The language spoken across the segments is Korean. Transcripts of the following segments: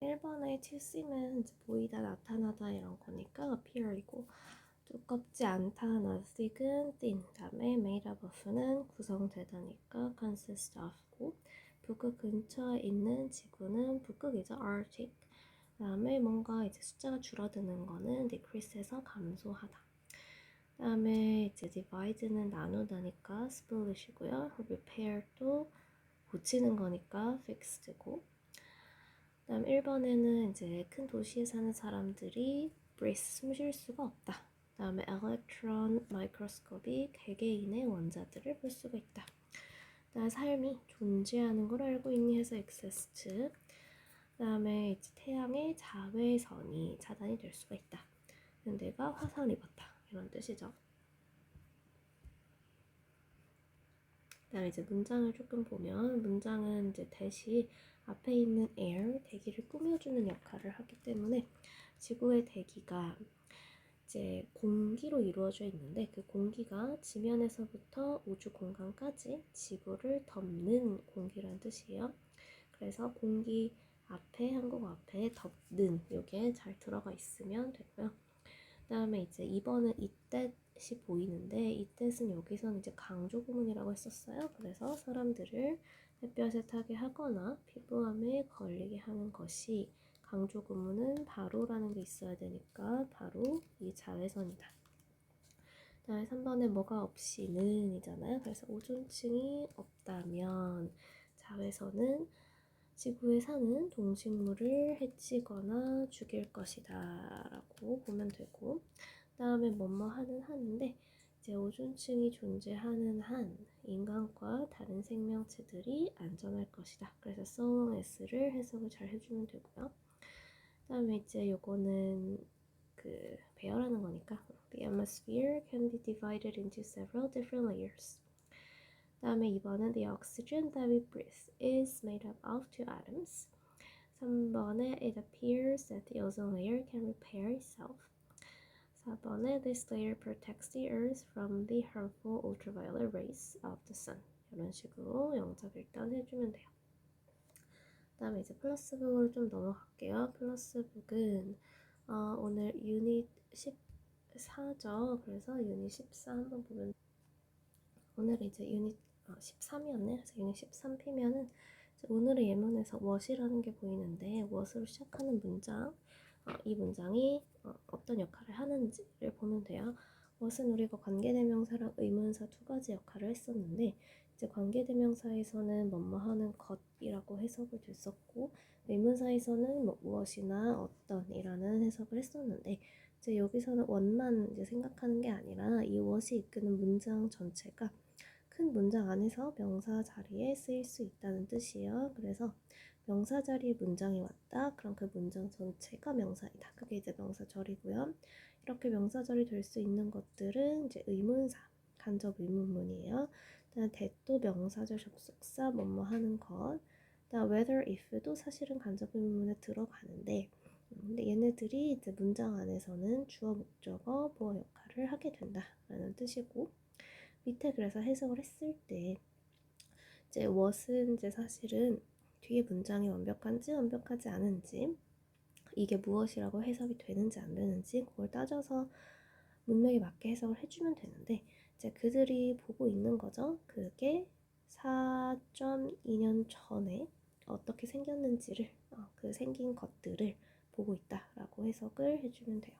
1번에 to seem은 이제 보이다, 나타나다 이런 거니까 appear이고, 두껍지 않다, nothing은 thin. 다음에 made up of는 구성되다니까 consist of고, 북극 근처에 있는 지구는 북극이죠, arctic. 다음에 뭔가 이제 숫자가 줄어드는 거는 decrease에서 감소하다. 다음에 이제 divide는 나누다니까 split이고요. repair도 고치는 거니까 fixed고. 다음 1번에는 이제 큰 도시에 사는 사람들이 breathe, 숨 쉴 수가 없다. 다음에 electron microscope이 개개인의 원자들을 볼 수가 있다. 다음에 삶이 존재하는 걸 알고 있니 해서 exist. 다음에 이제 태양의 자외선이 차단이 될 수가 있다. 내가 화상을 입었다. 이런 뜻이죠. 그다음에 이제 문장을 조금 보면 문장은 이제 대시 앞에 있는 air, 대기를 꾸며주는 역할을 하기 때문에 지구의 대기가 이제 공기로 이루어져 있는데 그 공기가 지면에서부터 우주 공간까지 지구를 덮는 공기란 뜻이에요. 그래서 공기 앞에 한국어 앞에 덮는 요게 잘 들어가 있으면 되고요. 그다음에 이제 2번은 이때시 보이는데 이때는 여기서는 이제 강조 구문이라고 했었어요. 그래서 사람들을 햇볕에 타게 하거나 피부암에 걸리게 하는 것이 강조 구문은 바로라는 게 있어야 되니까 바로 이 자외선이다. 그다음에 3번에 뭐가 없이는 이잖아요. 그래서 오존층이 없다면 자외선은 지구에 사는 동식물을 해치거나 죽일 것이다 라고 보면 되고, 그 다음에 뭐뭐 하는 한인데 이제 오존층이 존재하는 한 인간과 다른 생명체들이 안전할 것이다. 그래서 so long as를 해석을 잘 해주면 되고요. 그 다음에 이제 요거는 그 배열하는 거니까 The atmosphere can be divided into several different layers. 다음에 2번은 The oxygen that we breathe is made up of two atoms. 3번에 It appears that the ozone layer can repair itself. 4번에 This layer protects the earth from the harmful ultraviolet rays of the sun. 이런 식으로 영작 일단 해주면 돼요. 다음에 이제 플러스북으로 좀 넘어갈게요. 플러스북은 오늘 유닛 14죠. 그래서 유닛 14 한번 보면 오늘 이제 유닛 13이었네. 그래서 유닛 13피면은 오늘의 예문에서 what이라는 게 보이는데 what으로 시작하는 문장, 이 문장이 어떤 역할을 하는지를 보면 돼요. what은 우리가 관계대명사랑 의문사 두 가지 역할을 했었는데 이제 관계대명사에서는 뭐뭐 하는 것이라고 해석을 됐었고 의문사에서는 뭐 무엇이나 어떤이라는 해석을 했었는데 이제 여기서는 what만 이제 생각하는 게 아니라 이 what이 이끄는 문장 전체가 큰 문장 안에서 명사 자리에 쓰일 수 있다는 뜻이에요. 그래서 명사 자리에 문장이 왔다. 그럼 그 문장 전체가 명사이다. 그게 이제 명사절이고요. 이렇게 명사절이 될 수 있는 것들은 이제 의문사, 간접 의문문이에요. 그다음 that도 명사절 접속사 뭐뭐 하는 것. 그다음 whether, if도 사실은 간접 의문문에 들어가는데 근데 얘네들이 이제 문장 안에서는 주어, 목적어, 보어 역할을 하게 된다라는 뜻이고 밑에 그래서 해석을 했을 때 이제 what은 이제 사실은 뒤에 문장이 완벽한지 완벽하지 않은지 이게 무엇이라고 해석이 되는지 안 되는지 그걸 따져서 문맥에 맞게 해석을 해주면 되는데 이제 그들이 보고 있는 거죠. 그게 4.2년 전에 어떻게 생겼는지를 그 생긴 것들을 보고 있다라고 해석을 해주면 돼요.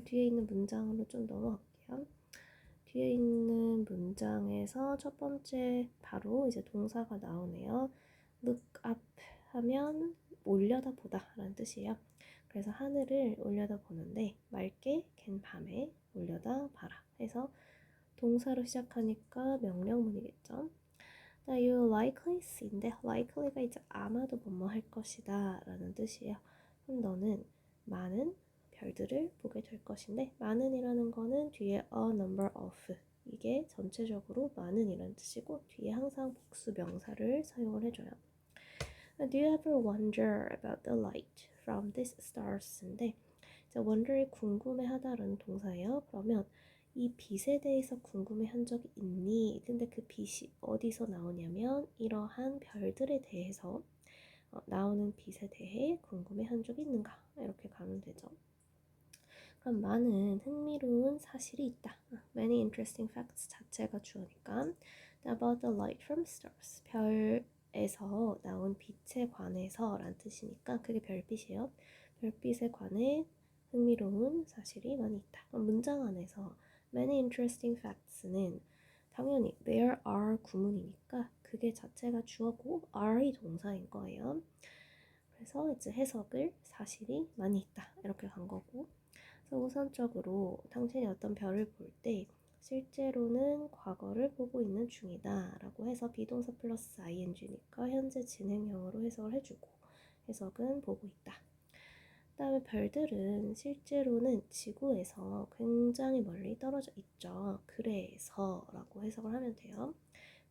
뒤에 있는 문장으로 좀 넘어갈게요. 뒤에 있는 문장에서 첫 번째 바로 이제 동사가 나오네요. look up 하면 올려다보다 라는 뜻이에요. 그래서 하늘을 올려다보는데 맑게 갠 밤에 올려다봐라 해서 동사로 시작하니까 명령문이겠죠. You likely see인데 likely가 이제 아마도 뭐뭐 할 것이다 라는 뜻이에요. 그럼 너는 많은 별들을 보게 될 것인데 많은이라는 거는 뒤에 a number of 이게 전체적으로 많은이라는 뜻이고 뒤에 항상 복수 명사를 사용을 해줘요. Do you ever wonder about the light from these stars인데 wonder이 궁금해하다라는 동사예요. 그러면 이 빛에 대해서 궁금해한 적이 있니? 근데 그 빛이 어디서 나오냐면 이러한 별들에 대해서 나오는 빛에 대해 궁금해한 적이 있는가? 이렇게 가면 되죠. 그럼 많은 흥미로운 사실이 있다. Many interesting facts 자체가 주어니까 about the light from stars. 별에서 나온 빛에 관해서 라는 뜻이니까 그게 별빛이에요. 별빛에 관해 흥미로운 사실이 많이 있다. 그럼 문장 안에서 many interesting facts는 당연히 there are 구문이니까 그게 자체가 주어고 are이 동사인 거예요. 그래서 이제 해석을 사실이 많이 있다 이렇게 간 거고, 그래서 우선적으로 당신이 어떤 별을 볼 때 실제로는 과거를 보고 있는 중이다 라고 해서 비동사 플러스 ing니까 현재 진행형으로 해석을 해주고, 해석은 보고 있다. 그 다음에 별들은 실제로는 지구에서 굉장히 멀리 떨어져 있죠. 그래서 라고 해석을 하면 돼요.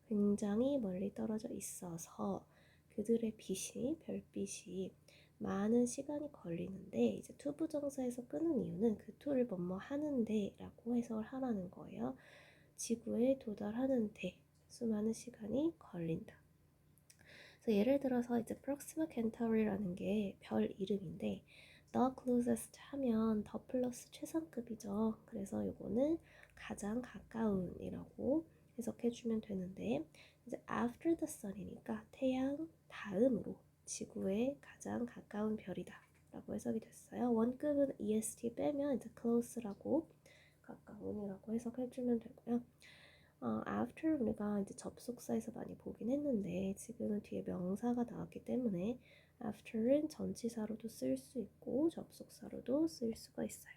굉장히 멀리 떨어져 있어서 그들의 빛이, 별빛이 많은 시간이 걸리는데, 이제 투부정사에서 끄는 이유는 그 to를 뭐뭐 하는데 라고 해석을 하라는 거예요. 지구에 도달하는데 수많은 시간이 걸린다. 그래서 예를 들어서 이제 Proxima Centauri라는 게 별 이름인데 the closest 하면 더 플러스 최상급이죠. 그래서 요거는 가장 가까운이라고 해석해주면 되는데, 이제 after the sun이니까 태양 다음으로 지구에 가장 가까운 별이다 라고 해석이 됐어요. 원급은 est 빼면 이제 close라고 가까운이라고 해석해주면 되고요. after 우리가 이제 접속사에서 많이 보긴 했는데 지금은 뒤에 명사가 나왔기 때문에 after은 전치사로도 쓸 수 있고 접속사로도 쓸 수가 있어요.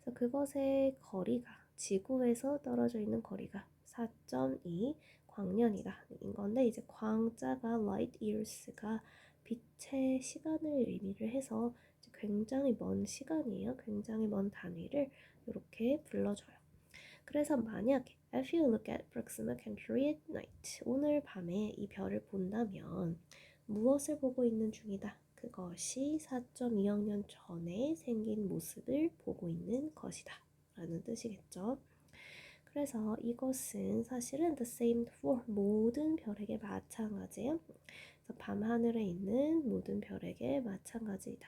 그래서 그것의 거리가, 지구에서 떨어져 있는 거리가 4.2 광년이다 인 건데, 이제 광자가 light years가 빛의 시간을 의미를 해서 굉장히 먼 시간이에요. 굉장히 먼 단위를 이렇게 불러줘요. 그래서 만약에 if you look at Proxima Centauri at night, 오늘 밤에 이 별을 본다면 무엇을 보고 있는 중이다. 그것이 4.2억 년 전에 생긴 모습을 보고 있는 것이다 라는 뜻이겠죠. 그래서 이것은 사실은 the same for 모든 별에게 마찬가지예요. 그래서 밤하늘에 있는 모든 별에게 마찬가지이다.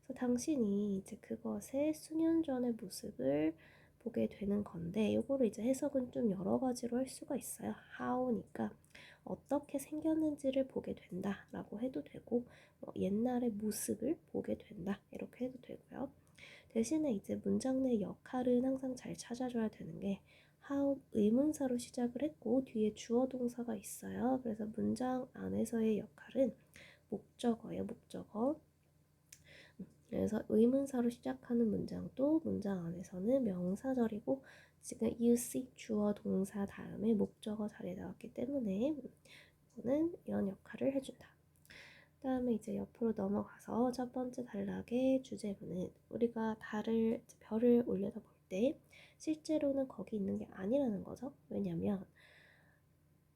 그래서 당신이 이제 그것의 수년 전의 모습을 보게 되는 건데, 요거를 이제 해석은 좀 여러 가지로 할 수가 있어요. how니까 어떻게 생겼는지를 보게 된다 라고 해도 되고, 옛날의 모습을 보게 된다 이렇게 해도 되고요. 대신에 이제 문장 내 역할은 항상 잘 찾아줘야 되는 게 how 의문사로 시작을 했고 뒤에 주어 동사가 있어요. 그래서 문장 안에서의 역할은 목적어예요. 목적어. 그래서 의문사로 시작하는 문장도 문장 안에서는 명사절이고, 지금 you see 주어 동사 다음에 목적어 자리에 나왔기 때문에 이거는 이런 역할을 해준다. 그 다음에 이제 옆으로 넘어가서 첫 번째 단락의 주제문은 우리가 별을 올려다볼 때 실제로는 거기 있는 게 아니라는 거죠. 왜냐면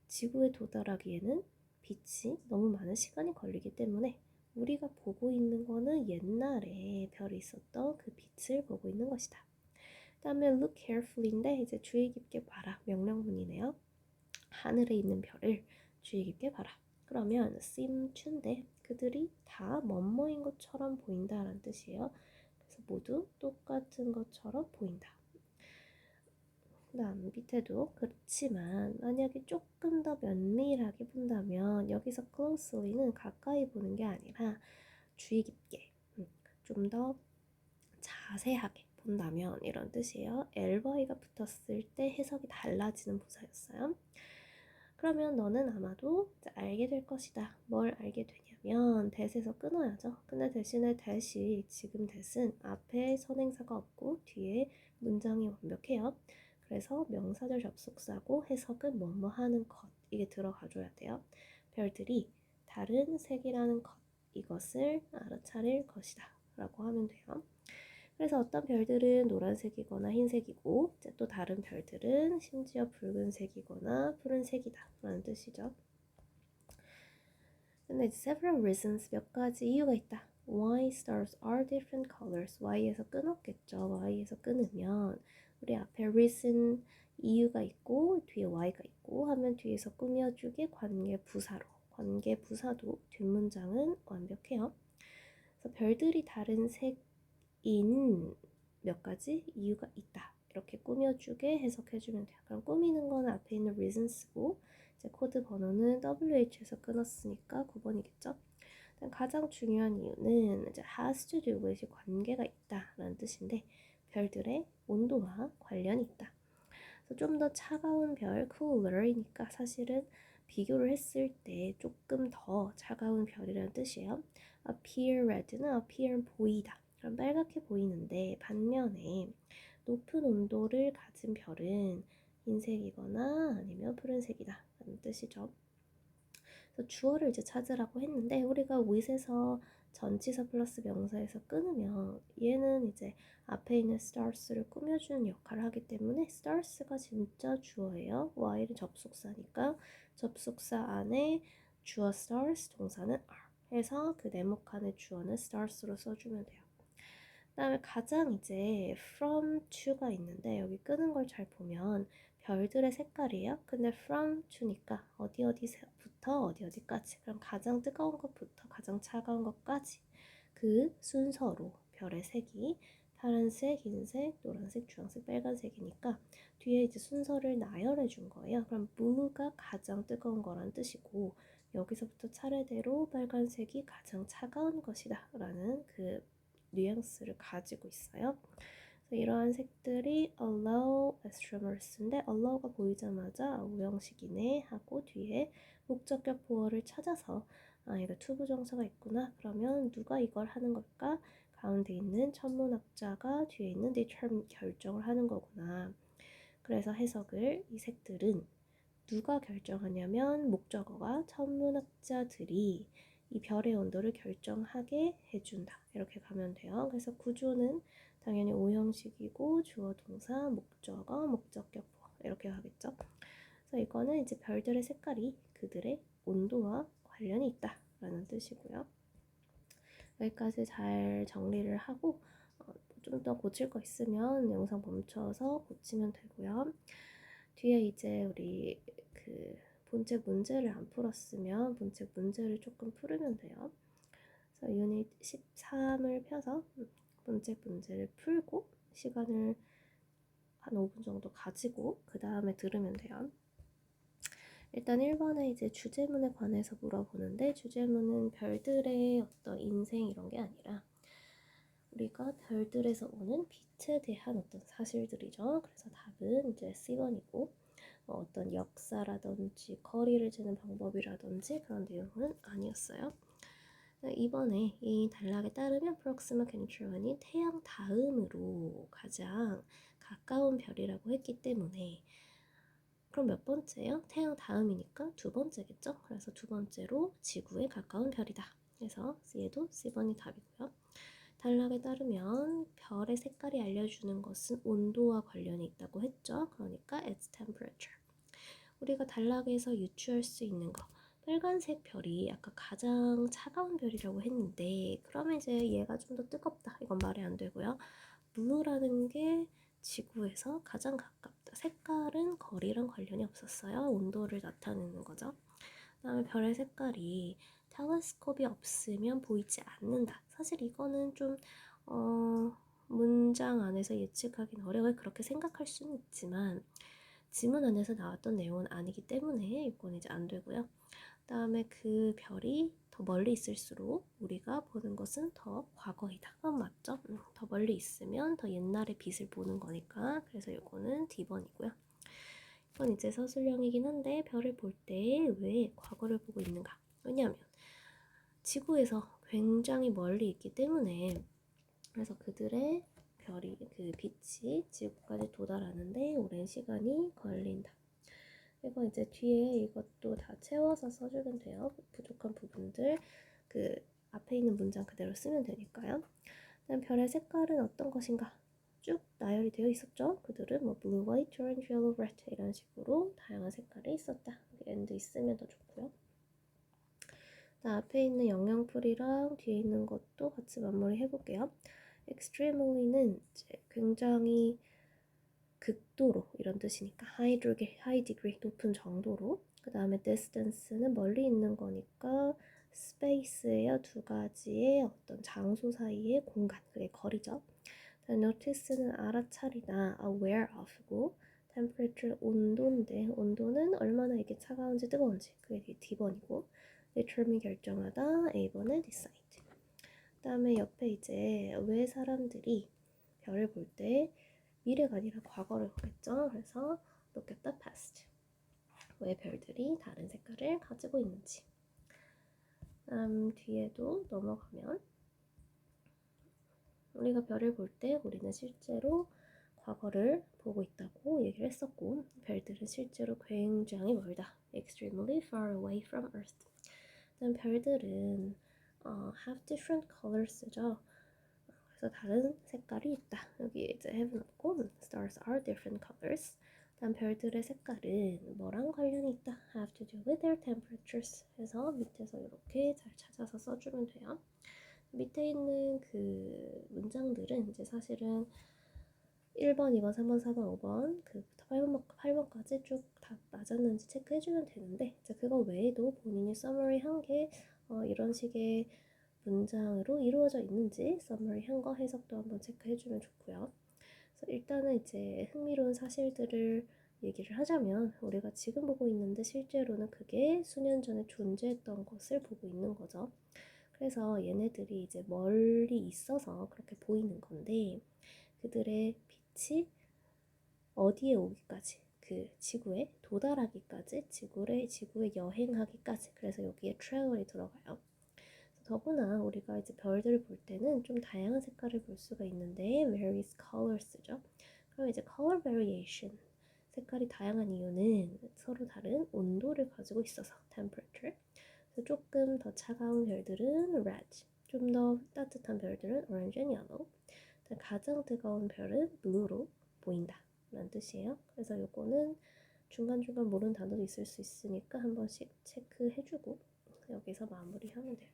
지구에 도달하기에는 빛이 너무 많은 시간이 걸리기 때문에 우리가 보고 있는 거는 옛날에 별이 있었던 그 빛을 보고 있는 것이다. 그 다음에 look carefully인데 이제 주의 깊게 봐라. 명령문이네요. 하늘에 있는 별을 주의 깊게 봐라. 그러면 seem to인데 그들이 다 뭐뭐인 것처럼 보인다라는 뜻이에요. 그래서 모두 똑같은 것처럼 보인다. 그 다음 밑에도 그렇지만 만약에 조금 더 면밀하게 본다면 여기서 closely는 가까이 보는 게 아니라 주의 깊게 좀 더 자세하게 본다면 이런 뜻이에요. elby가 붙었을 때 해석이 달라지는 부사였어요. 그러면 너는 아마도 알게 될 것이다. 뭘 알게 되냐면 that에서 끊어야죠. 근데 대신에 that이 지금 that은 앞에 선행사가 없고 뒤에 문장이 완벽해요. 그래서 명사절 접속사고 해석은 뭐뭐 하는 것 이게 들어가줘야 돼요. 별들이 다른 색이라는 것 이것을 알아차릴 것이다 라고 하면 돼요. 그래서 어떤 별들은 노란색이거나 흰색이고 또 다른 별들은 심지어 붉은색이거나 푸른색이다 라는 뜻이죠. 근데 several reasons 몇 가지 이유가 있다. Why stars are different colors. Why에서 끊었겠죠. Why에서 끊으면 우리 앞에 reason 이유가 있고 뒤에 why가 있고 하면 뒤에서 꾸며주게 관계 부사로 관계 부사도 뒷문장은 완벽해요. 그래서 별들이 다른 색인 몇 가지 이유가 있다. 이렇게 꾸며주게 해석해주면 돼요. 그럼 꾸미는 건 앞에 있는 reasons고 이제 코드 번호는 WH에서 끊었으니까 9번이겠죠. 가장 중요한 이유는 이제 has to do with 관계가 있다라는 뜻인데 별들의 온도와 관련이 있다. 좀 더 차가운 별, cooler이니까 사실은 비교를 했을 때 조금 더 차가운 별이라는 뜻이에요. appear red는 appear 보이다. 그럼 빨갛게 보이는데 반면에 높은 온도를 가진 별은 흰색이거나 아니면 푸른색이다 라는 뜻이죠. 그래서 주어를 이제 찾으라고 했는데 우리가 with에서 전치사 플러스 명사에서 끊으면 얘는 이제 앞에 있는 stars를 꾸며주는 역할을 하기 때문에 stars가 진짜 주어예요. while은 접속사니까 접속사 안에 주어 stars, 동사는 are 해서 그 네모칸의 주어는 stars로 써주면 돼요. 그 다음에 가장 이제 from to가 있는데 여기 끄는 걸 잘 보면 별들의 색깔이에요. 근데 from to니까 어디부터 어디까지. 그럼 가장 뜨거운 것부터 가장 차가운 것까지 그 순서로 별의 색이 파란색, 흰색, 노란색, 주황색, 빨간색이니까 뒤에 이제 순서를 나열해 준 거예요. 그럼 blue가 가장 뜨거운 거란 뜻이고 여기서부터 차례대로 빨간색이 가장 차가운 것이다 라는 그 뉘앙스를 가지고 있어요. 그래서 이러한 색들이 allow astronomers인데 allow가 보이자마자 오형식이네 하고 뒤에 목적격 보어를 찾아서 이거 투부정사가 있구나. 그러면 누가 이걸 하는 걸까? 가운데 있는 천문학자가 뒤에 있는 determine 결정을 하는 거구나. 그래서 해석을 이 색들은 누가 결정하냐면 목적어가 천문학자들이 이 별의 온도를 결정하게 해준다. 이렇게 가면 돼요. 그래서 구조는 당연히 오형식이고 주어, 동사, 목적어, 목적격 이렇게 가겠죠. 그래서 이거는 이제 별들의 색깔이 그들의 온도와 관련이 있다라는 뜻이고요. 여기까지 잘 정리를 하고 좀 더 고칠 거 있으면 영상 멈춰서 고치면 되고요. 뒤에 이제 우리 그 본책 문제를 안 풀었으면 본책 문제를 조금 풀으면 돼요. 그래서 유닛 13을 펴서 본책 문제를 풀고 시간을 한 5분 정도 가지고 그 다음에 들으면 돼요. 일단 1번에 이제 주제문에 관해서 물어보는데 주제문은 별들의 어떤 인생 이런 게 아니라 우리가 별들에서 오는 빛에 대한 어떤 사실들이죠. 그래서 답은 이제 C번이고 어떤 역사라든지 거리를 재는 방법이라든지 그런 내용은 아니었어요. 이번에 이 단락에 따르면 프록시마 켄츄런이 태양 다음으로 가장 가까운 별이라고 했기 때문에 그럼 몇 번째요? 태양 다음이니까 두 번째겠죠? 그래서 두 번째로 지구에 가까운 별이다. 그래서 C에도 C번이 답이고요. 단락에 따르면 별의 색깔이 알려주는 것은 온도와 관련이 있다고 했죠. 그러니까 its temperature. 우리가 단락에서 유추할 수 있는 거 빨간색 별이 아까 가장 차가운 별이라고 했는데 그러면 이제 얘가 좀 더 뜨겁다 이건 말이 안 되고요. blue라는 게 지구에서 가장 가깝다. 색깔은 거리랑 관련이 없었어요. 온도를 나타내는 거죠. 그 다음에 별의 색깔이 텔레스콥이 없으면 보이지 않는다. 사실 이거는 좀 문장 안에서 예측하기는 어려워요. 그렇게 생각할 수는 있지만 지문 안에서 나왔던 내용은 아니기 때문에 이건 이제 안 되고요. 그 다음에 그 별이 더 멀리 있을수록 우리가 보는 것은 더 과거이다. 그건 맞죠? 더 멀리 있으면 더 옛날의 빛을 보는 거니까 그래서 이거는 D번이고요. 이건 이제 서술형이긴 한데 별을 볼 때 왜 과거를 보고 있는가? 왜냐하면 지구에서 굉장히 멀리 있기 때문에 그래서 그들의 별이 그 빛이 지구까지 도달하는데 오랜 시간이 걸린다. 그리고 이제 뒤에 이것도 다 채워서 써주면 돼요. 부족한 부분들 그 앞에 있는 문장 그대로 쓰면 되니까요. 그다음 별의 색깔은 어떤 것인가? 쭉 나열이 되어 있었죠. 그들은 뭐 blue, white, orange, yellow, red 이런 식으로 다양한 색깔이 있었다. and 있으면 더 좋고요. 앞에 있는 영양풀이랑 뒤에 있는 것도 같이 마무리 해볼게요. extremoly는 이제 굉장히 극도로 이런 뜻이니까 high degree 높은 정도로 그 다음에 distance는 멀리 있는 거니까 space예요. 두 가지의 어떤 장소 사이의 공간, 그게 거리죠. notice는 알아차리다, aware of고, temperature 온도인데 온도는 얼마나 이게 차가운지 뜨거운지, 그게 뒤에 D번이고, determine 결정하다, A번에 decide. 그 다음에 옆에 이제 왜 사람들이 별을 볼 때 미래가 아니라 과거를 보겠죠. 그래서 look at the past. 왜 별들이 다른 색깔을 가지고 있는지. 뒤에도 넘어가면 우리가 별을 볼 때 우리는 실제로 과거를 보고 있다고 얘기를 했었고, 별들은 실제로 굉장히 멀다, extremely far away from Earth. 일단 별들은 have different colors죠. 그래서 다른 색깔이 있다. 여기 이제 heaven 없고 stars are different colors. 일단 별들의 색깔은 뭐랑 관련이 있다? have to do with their temperatures. 해서 밑에서 이렇게 잘 찾아서 써주면 돼요. 밑에 있는 그 문장들은 이제 사실은 1번, 2번, 3번, 4번, 5번, 그부터 8번까지 쭉 다 맞았는지 체크해주면 되는데, 이제 그거 외에도 본인이 summary 한 게 이런 식의 문장으로 이루어져 있는지 summary 한 거 해석도 한번 체크해주면 좋고요. 그래서 일단은 이제 흥미로운 사실들을 얘기를 하자면, 우리가 지금 보고 있는데 실제로는 그게 수년 전에 존재했던 것을 보고 있는 거죠. 그래서 얘네들이 이제 멀리 있어서 그렇게 보이는 건데, 그들의 빛이 어디에 오기까지, 그 지구에 도달하기까지, 지구에 여행하기까지, 그래서 여기에 travel이 들어가요. 더구나 우리가 이제 별들을 볼 때는 좀 다양한 색깔을 볼 수가 있는데 various colors죠. 그럼 이제 color variation, 색깔이 다양한 이유는 서로 다른 온도를 가지고 있어서 temperature. 그래서 조금 더 차가운 별들은 red, 좀 더 따뜻한 별들은 orange and yellow. 가장 뜨거운 별은 blue로 보인다 라는 뜻이에요. 그래서 요거는 중간중간 모르는 단어도 있을 수 있으니까 한 번씩 체크해주고 여기서 마무리하면 돼요.